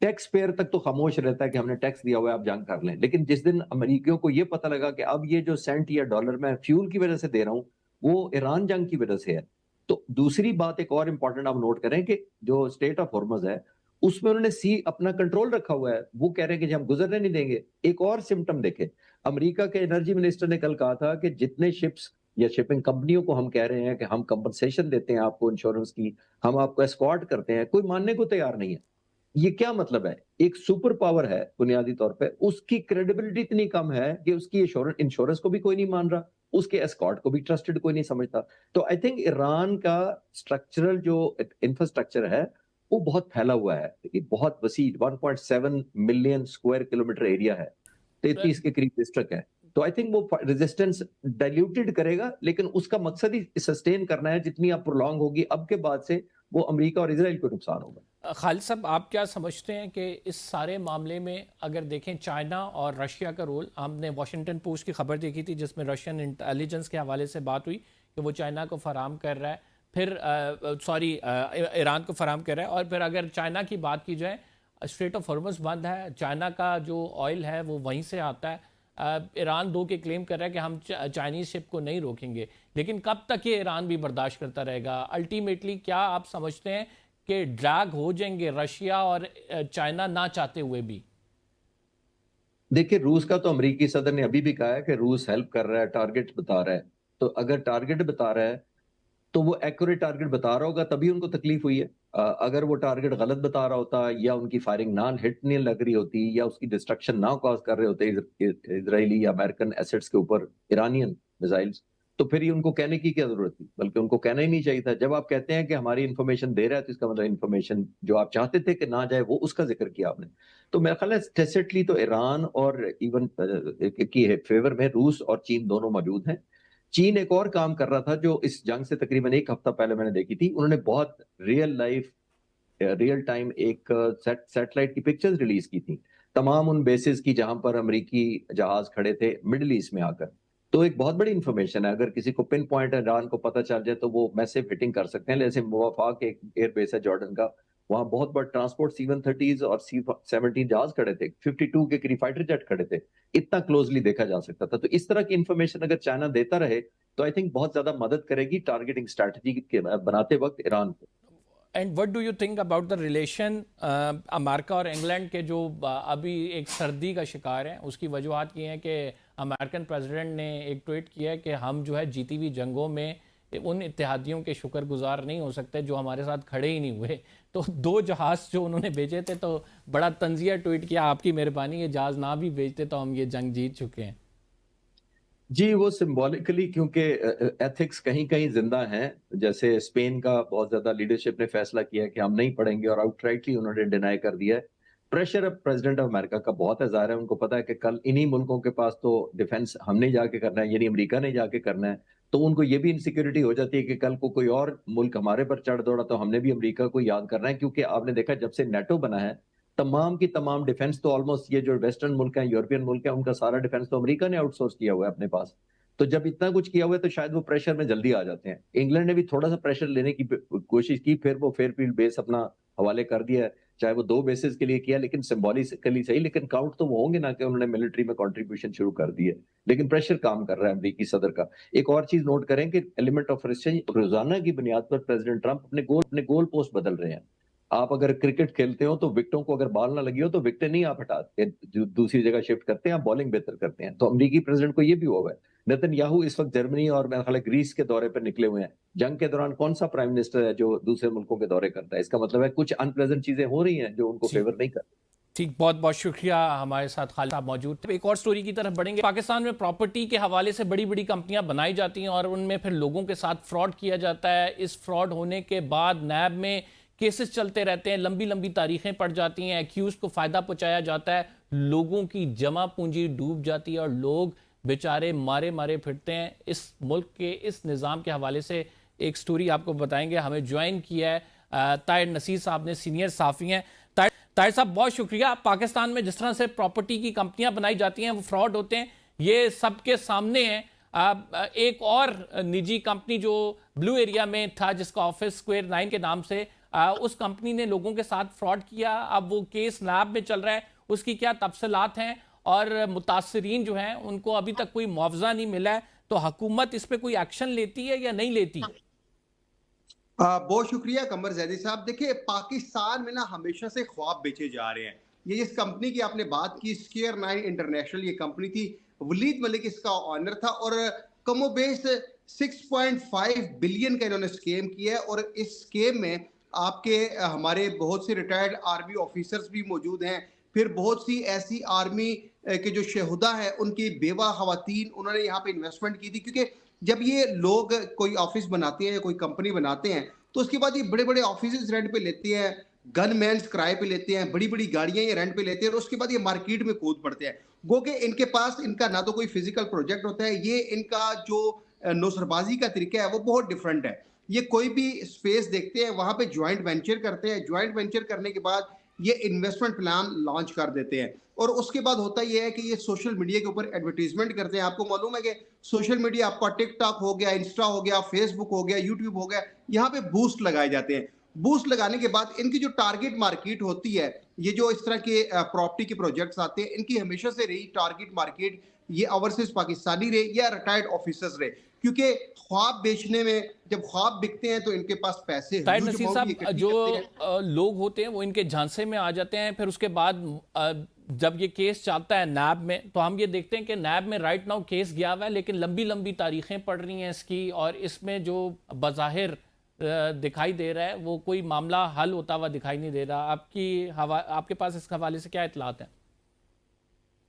टैक्स पेयर तक तो खामोश रहता है कि हमने टैक्स दिया हुआ है, आप जंग कर लें। लेकिन जिस दिन अमेरिकियों को ये पता लगा कि अब ये जो सेंट या डॉलर मैं फ्यूल की वजह से दे रहा हूं वो ईरान जंग की वजह से है। तो दूसरी बात एक और इंपॉर्टेंट आप नोट करें कि जो स्टेट ऑफ हॉर्मुज़ है उसमें उन्होंने सी अपना कंट्रोल रखा हुआ है। वो कह रहे हैं कि हम गुजरने नहीं देंगे। एक और सिम्टम देखें, अमेरिका के एनर्जी मिनिस्टर ने कल कहा था कि जितने शिप्स या शिपिंग कंपनियों को हम कह रहे हैं कि हम कंपनसेशन देते हैं आपको इंश्योरेंस की, हम आपको एस्कॉर्ट करते हैं, कोई मानने को तैयार नहीं है। ये क्या मतलब है? एक सुपर पावर है बुनियादी तौर पे, उसकी क्रेडिबिलिटी इतनी कम है कि उसकी इंश्योरेंस को भी कोई नहीं मान रहा, उसके एस्कॉर्ट को भी ट्रस्टेड कोई नहीं समझता। तो आई थिंक ईरान का स्ट्रक्चरल जो इंफ्रास्ट्रक्चर है वो बहुत फैला हुआ है। ये बहुत वसी 1.7 मिलियन स्क्वायर किलोमीटर एरिया है, 33 के करीब डिस्ट्रिक्ट है। तो आई थिंक वो रेजिस्टेंस डाइल्यूटेड करेगा, लेकिन उसका मकसद ही सस्टेन करना है। जितनी आप प्रोलॉन्ग होगी अब के बाद से, वो अमेरिका और इजराइल को नुकसान होगा। खालिद साहब, आप क्या समझते हैं कि इस सारे मामले में अगर देखें चाइना और रशिया का रोल? हमने वॉशिंगटन पोस्ट की खबर देखी थी जिसमें रशियन इंटेलिजेंस के हवाले से बात हुई कि वो चाइना को फराम कर रहा है, फिर ईरान को फराम कर रहा है। और फिर अगर चाइना की बात की जाए, स्ट्रेट ऑफ हॉर्मुज़ बंद है, चाइना का जो ऑयल है वो वहीं से आता है। ईरान दो के क्लेम कर रहा है कि हम चाइनीज़ शिप को नहीं रोकेंगे, लेकिन कब तक ये ईरान भी बर्दाश्त करता रहेगा? अल्टीमेटली क्या आप समझते हैं कि ड्रैग हो जाएंगे रशिया और चाइना ना चाहते हुए भी? देखिए रूस का तो अमेरिकी सदर ने अभी भी कहा है कि रूस हेल्प कर रहा है, टारगेट बता रहा है। तो अगर टारगेट बता रहा है तो वो एक्यूरेट टारगेट बता रहा होगा, तभी उनको तकलीफ हुई है। अगर वो टारगेट गलत बता रहा होता, या उनकी फायरिंग ना हिट नहीं लग रही होती, या उसकी डिस्ट्रक्शन ना कॉज कर रहे होते इजरायली या अमेरिकन एसेट्स के ऊपर ईरानियन मिसाइल्स, तो फिर ये उनको कहने की क्या जरूरत थी? बल्कि उनको कहना ही नहीं चाहिए था। जब आप कहते हैं कि हमारी इन्फॉर्मेशन दे रहा है तो इसका मतलब इन्फॉर्मेशन जो आप चाहते थे कि ना जाए वो उसका जिक्र किया आपने। तो मेरा ख्याल है टेसिटली तो ईरान और इवन की फेवर में रूस और चीन दोनों मौजूद हैं। चीन एक और काम कर रहा था जो इस जंग से तकरीबन एक हफ्ता पहले मैंने देखी थी। उन्होंने बहुत रियल टाइम एक सैटेलाइट की पिक्चर्स रिलीज की थी तमाम उन बेसिस की जहां पर अमेरिकी जहाज खड़े थे मिडिल ईस्ट में आकर। तो एक बहुत बड़ी इंफॉर्मेशन है, अगर किसी को पिन पॉइंट ईरान को पता चल जाए तो वो मैसिव हिटिंग कर सकते हैं। जैसे वफाक एक एयरबेस है जॉर्डन का, वहां बहुत बड़ा ट्रांसपोर्ट C-130 और C-17 जहाज खड़े थे, 52 के करीब फाइटर जेट खड़े थे, इतना क्लोजली देखा जा सकता था। तो इस तरह की इंफॉर्मेशन अगर चाइना देता रहे तो आई थिंक बहुत ज्यादा मदद करेगी टारगेटिंग स्ट्रैटेजी बनाते वक्त ईरान को। And what do you think about the relation America और इंग्लैंड के, जो अभी एक सर्दी का शिकार है? उसकी वजूहत ये है कि अमेरिकन प्रेसिडेंट ने एक ट्वीट किया है कि हम जो है जीती हुई जंगों में उन इत्तेहादियों के शुक्रगुजार नहीं हो सकते जो हमारे साथ खड़े ही नहीं हुए। तो 2 जहाज़ जो उन्होंने भेजे थे, तो बड़ा तंजिया ट्वीट किया, आपकी मेहरबानी ये जहाज़ ना भी भेजते तो हम ये जंग जीत चुके हैं। जी, वो सिंबॉलिकली, क्योंकि एथिक्स कहीं कहीं जिंदा हैं। जैसे स्पेन का बहुत ज्यादा लीडरशिप ने फैसला किया कि हम नहीं पढ़ेंगे और आउटराइटली उन्होंने डिनाई कर दिया है। प्रेशर अब प्रेसिडेंट ऑफ अमेरिका का बहुत है, ज़ाहिर है उनको पता है कि कल इन्हीं मुल्कों के पास तो डिफेंस हमने जाके करना है, यानी अमेरिका ने जाके करना है। तो उनको ये भी इनसिक्योरिटी हो जाती है कि कल को कोई और मुल्क हमारे पर चढ़ दौड़ा तो हमने भी अमेरिका को याद करना है। क्योंकि आपने देखा जब से नेटो बना है, तमाम की तमाम डिफेंस तो ऑलमोस्ट ये जो वेस्टर्न मुल्क हैं, यूरोपियन मुल्क हैं, उनका सारा डिफेंस तो अमेरिका ने आउटसोर्स किया हुआ है अपने पास। तो जब इतना कुछ किया हुआ है तो शायद वो प्रेशर में जल्दी आ जाते हैं। इंग्लैंड ने भी थोड़ा सा प्रेशर लेने की कोशिश की, फिर वो फेयरफील्ड बेस अपना हवाले कर दिया है, चाहे वो 2 बेसिस के लिए किया, लेकिन सिंबॉलिकली सही, लेकिन काउंट तो वो होंगे ना कि उन्होंने मिलिट्री में कंट्रीब्यूशन शुरू कर दी है। लेकिन प्रेशर काम कर रहा है अमेरिकी सदर का। एक और चीज नोट करें कि एलिमेंट ऑफ रिस्क, रोजाना की बुनियाद पर प्रेसिडेंट ट्रंप अपने गोल पोस्ट बदल रहे हैं। आप अगर क्रिकेट खेलते हो तो विकेटों को अगर बॉल ना लगी हो तो विकेटें नहीं आप हटाते, दूसरी जगह शिफ्ट करते हैं, आप बॉलिंग बेहतर करते हैं। तो अमेरिकी प्रेसिडेंट को ये भी हुआ है। नेतन्याहू इस वक्त जर्मनी और मेरा ख्याल है ग्रीस के दौरे पर निकले हुए हैं। जंग के दौरान कौन सा प्राइम मिनिस्टर है जो दूसरे मुल्कों के दौरे करता है? इसका मतलब है कुछ अनप्लेजेंट चीजें हो रही हैं जो उनको फेवर नहीं कर। ठीक, बहुत बहुत शुक्रिया। हमारे साथ खालिद साहब मौजूद थे। एक और स्टोरी की तरफ बढ़ेंगे। पाकिस्तान में प्रॉपर्टी के हवाले से बड़ी बड़ी कंपनियां बनाई जाती हैं और उनमें फिर लोगों के साथ फ्रॉड किया जाता है। इस फ्रॉड होने के बाद नैब में केसेस चलते रहते हैं, लंबी लंबी तारीखें पड़ जाती हैं, एक्यूज को फ़ायदा पहुंचाया जाता है, लोगों की जमा पूंजी डूब जाती है और लोग बेचारे मारे मारे फिरते हैं। इस मुल्क के इस निज़ाम के हवाले से एक स्टोरी आपको बताएंगे। हमें ज्वाइन किया है ताहिर नसीर साहब ने, सीनियर साफ़ी हैं। ताहिर साहब, बहुत शुक्रिया। पाकिस्तान में जिस तरह से प्रॉपर्टी की कंपनियां बनाई जाती हैं, वो फ्रॉड होते हैं, ये सबके सामने है। एक और निजी कंपनी जो ब्लू एरिया में था, जिसका ऑफिस स्क्वायर 9 के नाम से, उस कंपनी ने लोगों के साथ फ्रॉड किया। अब वो केस नैब में चल रहा है, उसकी क्या तफसीलात हैं और मुतासरीन जो हैं उनको अभी तक कोई मुआवजा नहीं मिला है, तो हुकूमत इस पर कोई एक्शन लेती है या नहीं लेती? बहुत शुक्रिया कमर जैदी साहब। देखिए, पाकिस्तान में ना हमेशा से ख्वाब बेचे जा रहे हैं। ये जिस कंपनी की आपने बात की, स्क्वायर 9 इंटरनेशनल, ये कंपनी थी, वलीद मलिक इसका ऑनर था और कमोबेश 6.5 बिलियन का इन्होंने स्केम किया है। और इस स्केम में आपके हमारे बहुत से रिटायर्ड आर्मी ऑफिसर्स भी मौजूद हैं, फिर बहुत सी ऐसी आर्मी के जो शहदा है उनकी बेवा खवातीन, उन्होंने यहाँ पे इन्वेस्टमेंट की थी। क्योंकि जब ये लोग कोई ऑफिस बनाते हैं या कोई कंपनी बनाते हैं तो उसके बाद ये बड़े बड़े ऑफिस रेंट पे लेते हैं, गनमैन्स किराए पे लेते हैं, बड़ी बड़ी गाड़ियां ये रेंट पे लेते हैं और उसके बाद ये मार्केट में कूद पड़ते हैं। गो के इनके पास इनका ना तो कोई फिजिकल प्रोजेक्ट होता है, ये इनका जो नौसरबाजी का तरीका है वो बहुत डिफरेंट है। ये कोई भी स्पेस देखते हैं, वहां पे ज्वाइंट वेंचर करते हैं, ज्वाइंट वेंचर करने के बाद ये इन्वेस्टमेंट प्लान लॉन्च कर देते हैं और उसके बाद होता यह है कि ये सोशल मीडिया के ऊपर एडवर्टीजमेंट करते हैं। आपको मालूम है कि सोशल मीडिया आपका टिकटॉक हो गया, इंस्टा हो गया, फेसबुक हो गया, यूट्यूब हो गया, यहाँ पे बूस्ट लगाए जाते हैं। बूस्ट लगाने के बाद इनकी जो टारगेट मार्केट होती है, ये जो इस तरह के प्रॉपर्टी के प्रोजेक्ट्स आते हैं, इनकी हमेशा से रही टारगेट मार्केट ये ओवरसीज पाकिस्तानी रहे या रिटायर्ड ऑफिसर्स रहे। क्योंकि ख्वाब बेचने में जब ख्वाब बिकते हैं तो इनके पास पैसे, ताहिर नसीर साहब, जो लोग होते हैं वो इनके झांसे में आ जाते हैं। फिर उसके बाद जब ये केस चलता है नैब में, तो हम ये देखते हैं कि नैब में राइट नाउ केस गया हुआ है, लेकिन लंबी लंबी तारीखें पड़ रही हैं इसकी, और इसमें जो बज़ाहिर दिखाई दे रहा है वो कोई मामला हल होता हुआ दिखाई नहीं दे रहा। आपके पास इस हवाले से क्या इतलात है?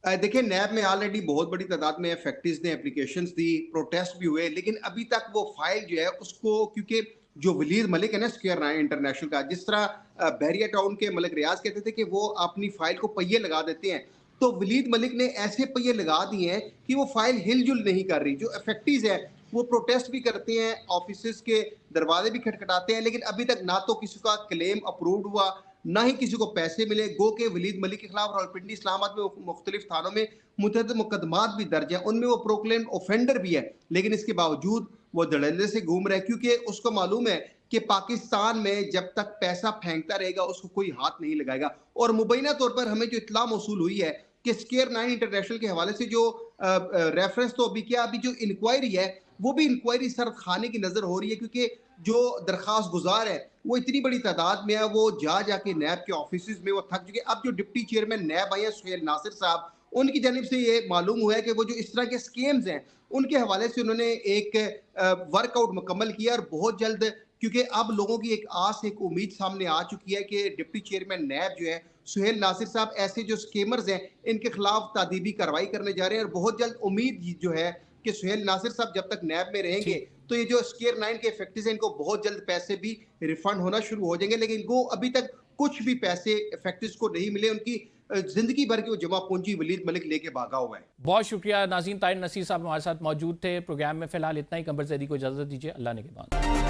देखिए, नैब में ऑलरेडी बहुत बड़ी तादाद में फैक्ट्रीज ने एप्लीकेशंस दी, प्रोटेस्ट भी हुए, लेकिन अभी तक वो फाइल जो है उसको, क्योंकि जो वलीद मलिक है ना स्क्वायर 9 इंटरनेशनल का, जिस तरह बहरिया टाउन के मलिक रियाज कहते थे कि वो अपनी फाइल को पहिए लगा देते हैं, तो वलीद मलिक ने ऐसे पहिए लगा दिए हैं कि वो फाइल हिलजुल नहीं कर रही। जो फैक्ट्रीज है वो प्रोटेस्ट भी करते हैं, ऑफिस के दरवाजे भी खटखटाते हैं, लेकिन अभी तक ना तो किसी का क्लेम अप्रूव हुआ, ना ही किसी को पैसे मिले। गो के वलीद मलिक के खिलाफ रावलपिंडी इस्लामाबाद में मुख्तलिफ थानों में मुतअद्दिद मुकदमात भी दर्ज हैं, उनमें वो प्रोक्लेम्ड ऑफेंडर भी है, लेकिन इसके बावजूद वो धड़ल्ले से घूम रहा है, क्योंकि उसको मालूम है कि पाकिस्तान में जब तक पैसा फेंकता रहेगा उसको कोई हाथ नहीं लगाएगा। और मुबैना तौर पर हमें जो इत्तला मौसूल हुई है कि स्केयर 9 इंटरनेशनल के हवाले से जो रेफरेंस, तो अभी क्या, अभी जो इंक्वायरी है वो भी इंक्वायरी सर खाने की नजर हो रही है, क्योंकि जो दरखास्त गुजार है वो इतनी बड़ी तादाद में है, वो जाके नैब के ऑफिस में वो थक चुके। अब जो डिप्टी चेयरमैन नैब आए हैं सुहेल नासिर साहब, उनकी जानिब से ये मालूम हुआ है कि वो जो इस तरह के स्कीम्स हैं उनके हवाले से उन्होंने एक वर्कआउट मुकम्मल किया, और बहुत जल्द, क्योंकि अब लोगों की एक आस, एक उम्मीद सामने आ चुकी है कि डिप्टी चेयरमैन नैब जो है सुहेल नासिर साहब ऐसे जो स्कीमर्स हैं इनके खिलाफ तादीबी कार्रवाई करने जा रहे हैं। और बहुत जल्द उम्मीद जो है कि सुहेल नासिर साहब जब तक नैब में रहेंगे तो ये जो स्केयर 9 के इफेक्टिव हैं इनको बहुत जल्द पैसे भी रिफंड होना शुरू हो जाएंगे, लेकिन इनको अभी तक कुछ भी पैसे इफेक्टिव को नहीं मिले। उनकी जिंदगी भर की वो जमा पूंजी वलीद मलिक लेके भागा हुआ है। बहुत शुक्रिया नाज़रीन, ताहिर नसीर साहब हमारे साथ मौजूद थे प्रोग्राम में। फिलहाल इतना ही। कंबर ज़ैदी को इजाज़त दीजिए, अल्लाह ने के बाद।